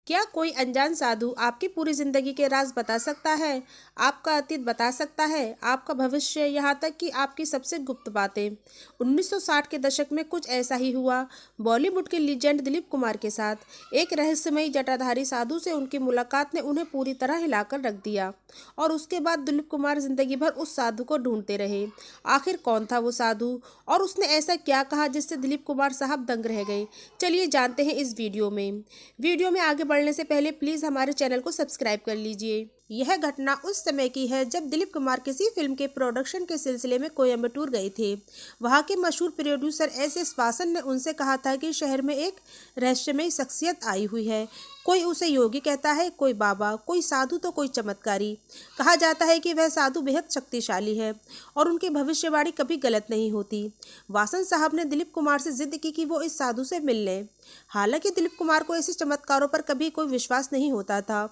क्या कोई अनजान साधु आपकी पूरी जिंदगी के राज बता सकता है, आपका अतीत बता सकता है, आपका भविष्य, यहाँ तक कि आपकी सबसे गुप्त बातें। 1960 के दशक में कुछ ऐसा ही हुआ बॉलीवुड के लीजेंड दिलीप कुमार के साथ। एक रहस्यमयी जटाधारी साधु से उनकी मुलाकात ने उन्हें पूरी तरह हिलाकर रख दिया और उसके बाद दिलीप कुमार जिंदगी भर उस साधु को ढूंढते रहे। आखिर कौन था वो साधु और उसने ऐसा क्या कहा जिससे दिलीप कुमार साहब दंग रह गए? चलिए जानते हैं इस वीडियो में आगे बढ़ने से पहले प्लीज हमारे चैनल को सब्सक्राइब कर लीजिए। यह घटना उस समय की है जब दिलीप कुमार किसी फिल्म के प्रोडक्शन के सिलसिले में कोयम्बटूर गए थे। वहां के मशहूर प्रोड्यूसर एस वासन ने उनसे कहा था कि शहर में एक रहस्यमयी शख्सियत आई हुई है। कोई उसे योगी कहता है, कोई बाबा, कोई साधु तो कोई चमत्कारी। कहा जाता है कि वह साधु बेहद शक्तिशाली है और उनकी भविष्यवाणी कभी गलत नहीं होती। वासन साहब ने दिलीप कुमार से जिद की कि वो इस साधु से मिल लें। हालांकि दिलीप कुमार को ऐसे चमत्कारों पर कभी कोई विश्वास नहीं होता था,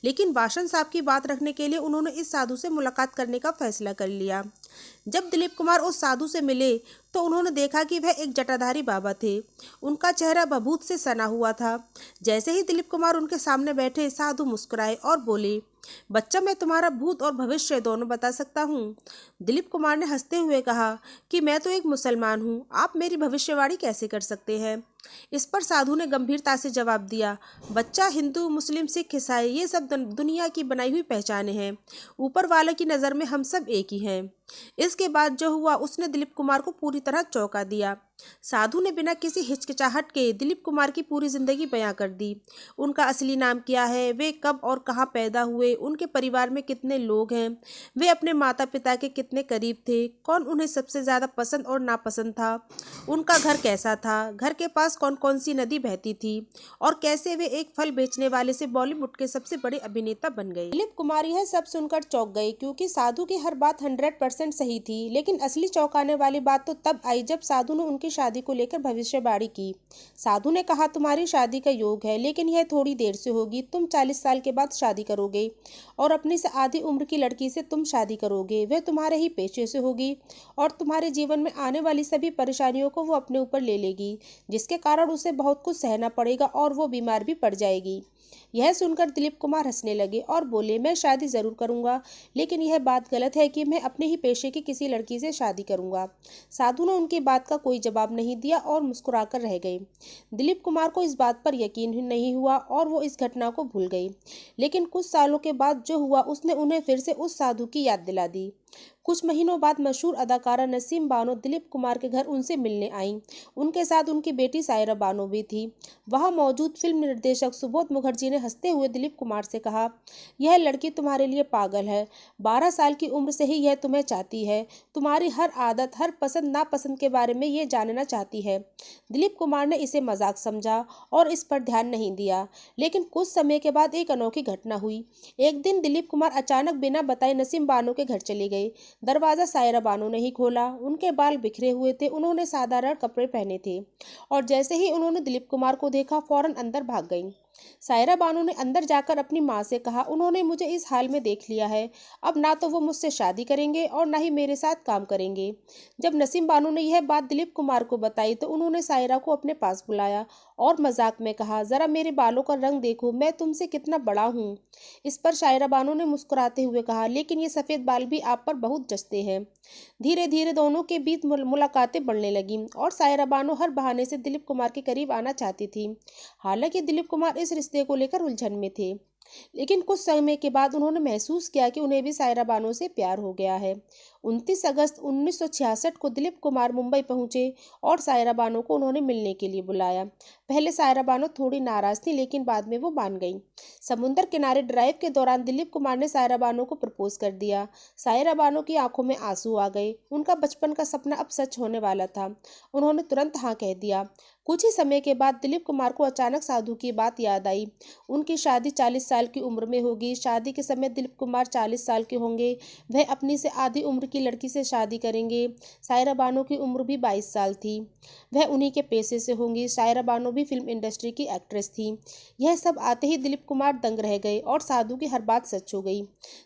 लेकिन वासन साहब की बात रखने के लिए उन्होंने इस साधु से मुलाकात करने का फैसला कर लिया। जब दिलीप कुमार उस साधु से मिले तो उन्होंने देखा कि वह एक जटाधारी बाबा थे। उनका चेहरा भभूत से सना हुआ था। जैसे ही दिलीप कुमार उनके सामने बैठे, साधु मुस्कुराए और बोले, बच्चा, मैं तुम्हारा भूत और भविष्य दोनों बता सकता हूँ। दिलीप कुमार ने हंसते हुए कहा कि मैं तो एक मुसलमान हूँ, आप मेरी भविष्यवाणी कैसे कर सकते हैं? इस पर साधु ने गंभीरता से जवाब दिया, बच्चा, हिंदू, मुस्लिम, सिख, ईसाई ये सब दुनिया की बनाई हुई पहचानें हैं। ऊपर वाले की नज़र में हम सब एक ही हैं। इसके बाद जो हुआ उसने दिलीप कुमार को पूरी तरह चौंका दिया। साधु ने बिना किसी हिचकिचाहट के दिलीप कुमार की पूरी जिंदगी बयां कर दी। उनका असली नाम क्या है, वे कब और कहां पैदा हुए, उनके परिवार में कितने लोग हैं, वे अपने माता पिता के कितने करीब थे, कौन उन्हें सबसे ज़्यादा पसंद और नापसंद था, उनका घर कैसा था, घर के पास कौन कौन सी नदी बहती थी और कैसे वे एक फल बेचने वाले से बॉलीवुड के सबसे बड़े अभिनेता बन गए। दिलीप कुमार यह सब सुनकर चौंक गए, क्योंकि साधु की हर बात 100% सही थी। लेकिन असली चौंकाने वाली बात तो तब आई जब साधु ने उनकी शादी को लेकर भविष्यवाणी की। साधु ने कहा, तुम्हारी शादी का योग है, लेकिन यह थोड़ी देर से होगी। तुम 40 साल के बाद शादी करोगे और अपनी से आधी उम्र की लड़की से तुम शादी करोगे। वह तुम्हारे ही पेशे से होगी और तुम्हारे जीवन में आने वाली सभी परेशानियों को वो अपने ऊपर ले लेगी, जिसके कारण उसे बहुत कुछ सहना पड़ेगा और वो बीमार भी पड़ जाएगी। यह सुनकर दिलीप कुमार हंसने लगे और बोले, मैं शादी जरूर करूंगा, लेकिन यह बात गलत है कि मैं अपने ही पेशे की किसी लड़की से शादी करूंगा। साधु ने उनकी बात का कोई जवाब नहीं दिया और मुस्कुराकर रह गए। दिलीप कुमार को इस बात पर यकीन ही नहीं हुआ और वो इस घटना को भूल गए। लेकिन कुछ सालों के बाद जो हुआ उसने उन्हें फिर से उस साधु की याद दिला दी। कुछ महीनों बाद मशहूर अदाकारा नसीम बानो दिलीप कुमार के घर उनसे मिलने आईं। उनके साथ उनकी बेटी सायरा बानो भी थी। वहां मौजूद फिल्म निर्देशक सुबोध मुखर्जी ने हंसते हुए दिलीप कुमार से कहा, यह लड़की तुम्हारे लिए पागल है। 12 साल की उम्र से ही यह तुम्हें चाहती है। तुम्हारी हर आदत, हर पसंद नापसंद के बारे में ये जानना चाहती है। दिलीप कुमार ने इसे मजाक समझा और इस पर ध्यान नहीं दिया। लेकिन कुछ समय के बाद एक अनोखी घटना हुई। एक दिन दिलीप कुमार अचानक बिना बताए नसीम बानो के घर चले गए। दरवाजा सायरा बानो ने ही खोला। उनके बाल बिखरे हुए थे, उन्होंने साधारण कपड़े पहने थे और जैसे ही उन्होंने दिलीप कुमार को देखा फौरन अंदर भाग गईं। सायरा बानो ने अंदर जाकर अपनी माँ से कहा, उन्होंने मुझे इस हाल में देख लिया है। अब ना तो वो मुझसे शादी करेंगे और ना ही मेरे साथ काम करेंगे। जब नसीम बानो ने यह बात दिलीप कुमार को बताई तो उन्होंने सायरा को अपने पास बुलाया और मजाक में कहा, जरा मेरे बालों का रंग देखो, मैं तुमसे कितना बड़ा हूँ। इस पर सायरा बानो ने मुस्कुराते हुए कहा, लेकिन ये सफेद बाल भी आप पर बहुत जचते हैं। धीरे धीरे दोनों के बीच मुलाकातें बढ़ने लगीं और सायरा बानो हर बहाने से दिलीप कुमार के करीब आना चाहती थी। हालांकि दिलीप कुमार इस रिश्ते को लेकर उलझन में थे, लेकिन कुछ समय के बाद उन्होंने महसूस किया कि उन्हें भी सायरा बानो से प्यार हो गया है। 29 अगस्त 1966 को दिलीप कुमार मुंबई पहुंचे और सायरा बानो को उन्होंने मिलने के लिए बुलाया। पहले सायरा बानो थोड़ी नाराज थी, लेकिन बाद में वो मान गई। समुद्र किनारे ड्राइव के दौरान दिलीप कुमार ने सायरा बानो को प्रपोज कर दिया। सायरा बानो की आंखों में आंसू आ गए। उनका बचपन का सपना अब सच होने वाला था। उन्होंने तुरंत हाँ कह दिया। कुछ ही समय के बाद दिलीप कुमार को अचानक साधु की बात याद आई। उनकी शादी 40 साल की उम्र में होगी। शादी के समय दिलीप कुमार 40 साल के होंगे। वह अपनी से आधी उम्र की की लड़की से शादी करेंगे। सायरा बानो की उम्र भी 22 साल थी। वह उन्हीं के पेशे से होंगी। सायरा बानो भी फिल्म इंडस्ट्री की एक्ट्रेस थी। यह सब आते ही दिलीप कुमार दंग रह गए और साधु की हर बात सच हो गई।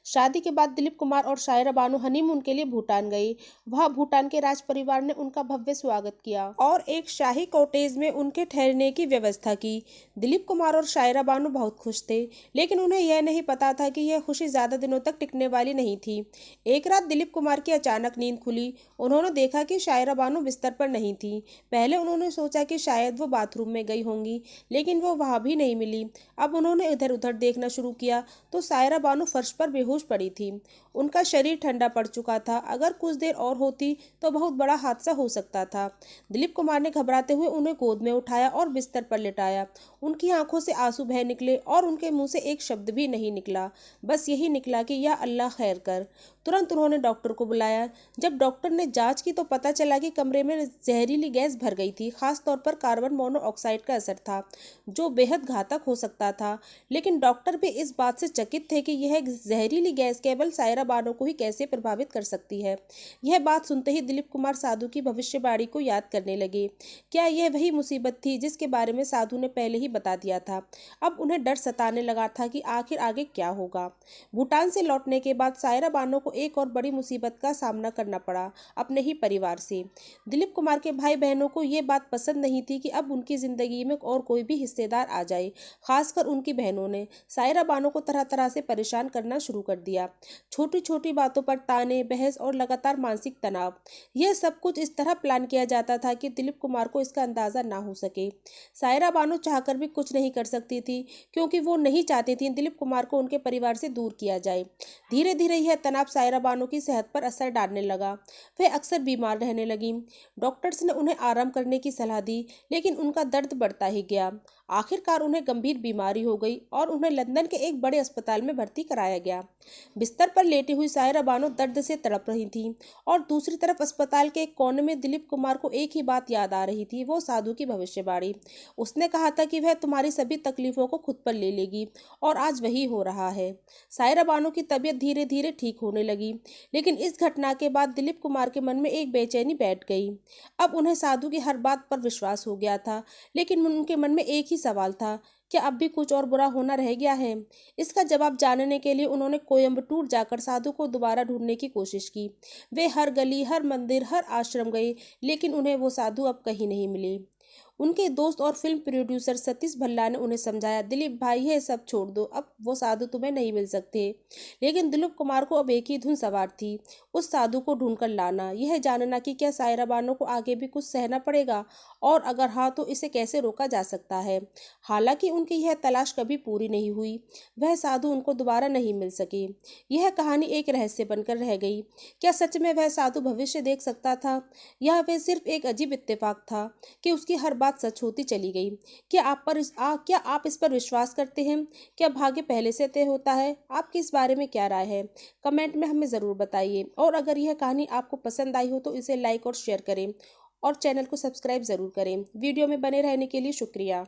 शादी के बाद दिलीप कुमार और सायरा बानो हनीमून के लिए भूटान गए। वहां भूटान के राज परिवार ने उनका भव्य स्वागत किया और एक शाही कॉटेज में उनके ठहरने की व्यवस्था की। दिलीप कुमार और सायरा बानो बहुत खुश थे, लेकिन उन्हें यह नहीं पता था कि यह खुशी ज्यादा दिनों तक टिकने वाली नहीं थी। एक रात दिलीप कुमार की अचानक नींद खुली। उन्होंने देखा कि सायरा बानो बिस्तर पर नहीं थी। पहले उन्होंने सोचा कि शायद वो बाथरूम में गई होंगी, लेकिन वो वहां भी नहीं मिली। अब उन्होंने इधर उधर देखना शुरू किया तो सायरा बानो फर्श पर बेहोश पड़ी थी। उनका शरीर ठंडा पड़ चुका था। अगर कुछ देर और होती तो बहुत बड़ा हादसा हो सकता था। दिलीप कुमार ने घबराते हुए उन्हें गोद में उठाया और बिस्तर पर लिटाया। उनकी आंखों से आंसू बह निकले और उनके मुंह से एक शब्द भी नहीं निकला। बस यही निकला कि या अल्लाह खैर कर। तुरंत उन्होंने डॉक्टर को बुलाया। जब डॉक्टर ने जांच की तो पता चला कि कमरे में जहरीली गैस भर गई थी। खास तौर पर कार्बन मोनोऑक्साइड का असर था, जो बेहद घातक हो सकता था। लेकिन डॉक्टर भी इस बात से चकित थे कि यह जहरीली गैस केवल सायरा बानो को ही कैसे प्रभावित कर सकती है। यह बात सुनते ही दिलीप कुमार साधु की भविष्यवाणी को याद करने लगे। क्या यह वही मुसीबत थी जिसके बारे में साधु ने पहले ही बता दिया था? अब उन्हें डर सताने लगा था कि आखिर आगे क्या होगा। भूटान से लौटने के बाद सायरा बानो को एक और बड़ी मुसीबत का सामना करना पड़ा, अपने ही परिवार से। दिलीप कुमार के भाई बहनों को ये बात पसंद नहीं थी कि अब उनकी जिंदगी में और कोई भी हिस्सेदार आ जाए। खासकर उनकी बहनों ने सायरा बानो को तरह तरह से परेशान करना शुरू कर दिया। छोटी छोटी बातों पर ताने, बहस और लगातार मानसिक तनाव। यह सब कुछ इस तरह प्लान किया जाता था कि दिलीप कुमार को इसका अंदाजा ना हो सके। सायरा बानो चाहकर भी कुछ नहीं कर सकती थी, क्योंकि वो नहीं चाहती थी दिलीप कुमार को उनके परिवार से दूर किया जाए। धीरे धीरे यह तनाव सायरा बानो की सेहत पर असर डालने लगा। वह अक्सर बीमार रहने लगी। डॉक्टर्स ने उन्हें आराम करने की सलाह दी, लेकिन उनका दर्द बढ़ता ही गया। आखिरकार उन्हें गंभीर बीमारी हो गई और उन्हें लंदन के एक बड़े अस्पताल में भर्ती कराया गया। बिस्तर पर लेटी हुई सायरा बानो दर्द से तड़प रही थी और दूसरी तरफ अस्पताल के एक कोने में दिलीप कुमार को एक ही बात याद आ रही थी, वो साधु की भविष्यवाणी। उसने कहा था कि वह तुम्हारी सभी तकलीफों को खुद पर ले लेगी, और आज वही हो रहा है। सायरा बानो की तबीयत धीरे धीरे ठीक होने लगी, लेकिन इस घटना के बाद दिलीप कुमार के मन में एक बेचैनी बैठ गई। अब उन्हें साधु की हर बात पर विश्वास हो गया था, लेकिन उनके मन में एक ही सवाल था, क्या अब भी कुछ और बुरा होना रह गया है? इसका जवाब जानने के लिए उन्होंने कोयम्बटूर जाकर साधु को दोबारा ढूंढने की कोशिश की। वे हर गली, हर मंदिर, हर आश्रम गए, लेकिन उन्हें वो साधु अब कहीं नहीं मिली। उनके दोस्त और फिल्म प्रोड्यूसर सतीश भल्ला ने उन्हें समझाया, दिलीप भाई ये सब छोड़ दो, अब वो साधु तुम्हें नहीं मिल सकते। लेकिन दिलीप कुमार को अब एक ही धुन सवार थी, उस साधु को ढूंढकर लाना, यह जानना कि क्या सायरा बानो को आगे भी कुछ सहना पड़ेगा, और अगर हाँ तो इसे कैसे रोका जा सकता है। हालांकि उनकी यह तलाश कभी पूरी नहीं हुई। वह साधु उनको दोबारा नहीं मिल सके। यह कहानी एक रहस्य बनकर रह गई। क्या सच में वह साधु भविष्य देख सकता था, या वह सिर्फ एक अजीब इत्तेफाक था कि उसकी हर बात सच होती चली गई? क्या आप इस पर विश्वास करते हैं? क्या भाग्य पहले से तय होता है? आपकी इस बारे में क्या राय है? कमेंट में हमें ज़रूर बताइए। और अगर यह कहानी आपको पसंद आई हो तो इसे लाइक और शेयर करें, और चैनल को सब्सक्राइब ज़रूर करें। वीडियो में बने रहने के लिए शुक्रिया।